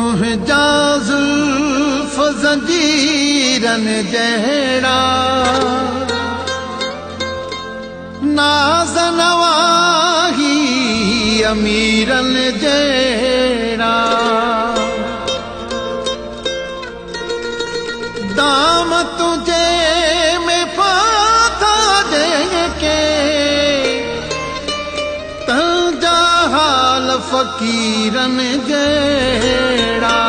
तुंहिंजा ज़ुल्फ़ ज़ंजीरनि जहिड़ा नाज़ नवाही अमीरनि जहिड़ा दाम तुझे में फाथा जेके तंहिंजा हाल फ़क़ीरनि जहिड़ा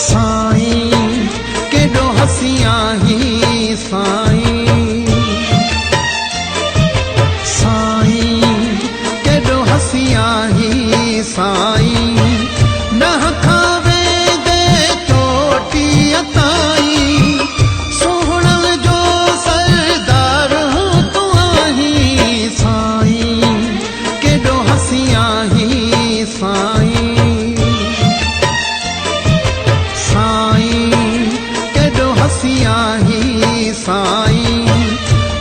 साईं केॾो हसियां ही साईं साईं केॾो हसियां ही साईं नह खावे दे चोटीअ ताईं सुहिणल जो सरदार तूं आहीं साईं केॾो हसियां ही साईं साईं केॾो हसियां ही साईं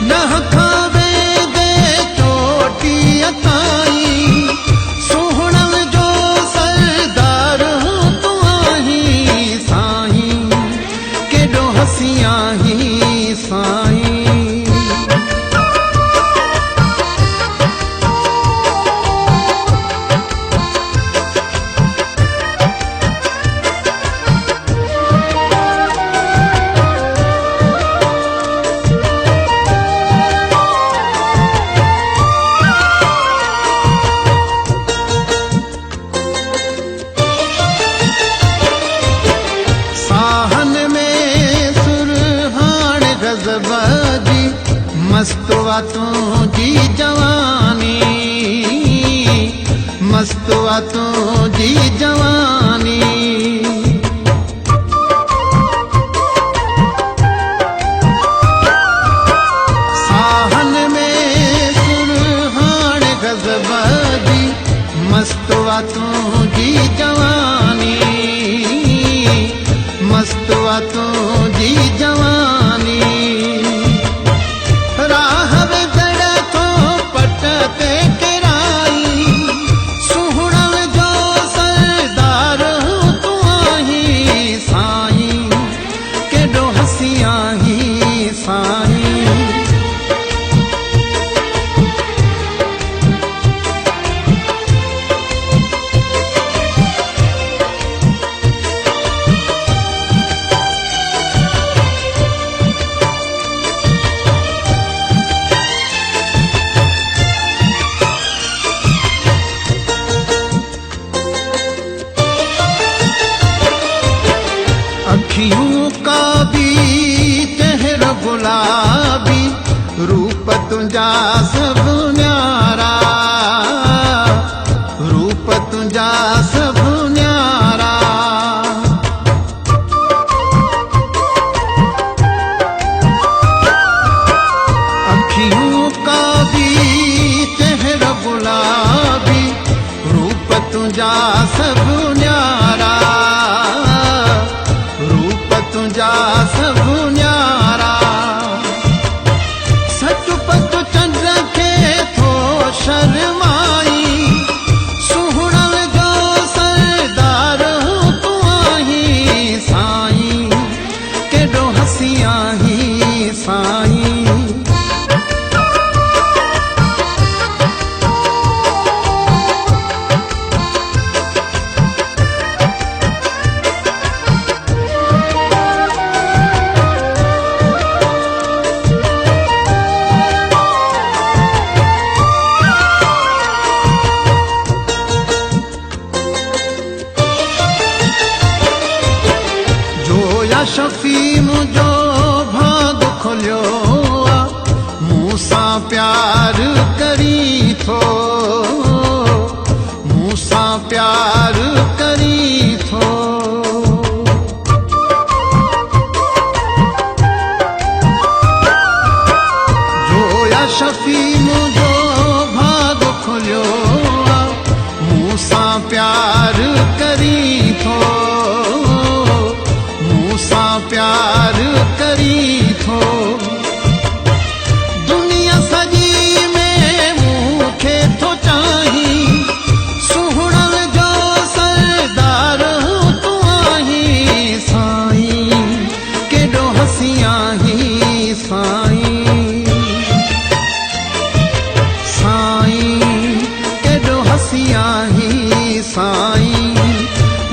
नह खावे दे चोटीअ ताईं सुहिणल जो सरदार तूं आहीं साईं केॾो हसियां ही साईं मस्त वा तुझी जवानी मस्त वा तुझी जवानी साहन में सुरहान गज़ब जी मस्त वा तुझी जवानी मस्त वा तुझी जवानी अखियों का भी चेहरा गुलाबी रूप तुझा सब न्यारा रूप तुझा सब न्यारा अखियों का भी चेहरा गुलाबी रूप तुझा सब न्यारा तुझा सब न्यारा सच पत चंड खे थो शर्माई सुहिणल जो सरदार तूं आहीं साईं केॾो हसियां ही साईं शफी मुझो भाग खोलियो मूंसां प्यार करी थो मूंसां प्यार करी थो जोया शफी मुझो भाग खोलियो मूंसां प्यार करी थो प्यार करी साईं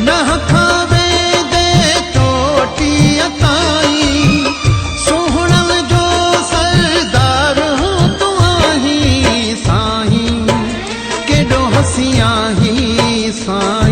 न खावे दे चोटी ताईं सुहणल जो सरदार तू आहीं साईं केॾो हसी आहीं साईं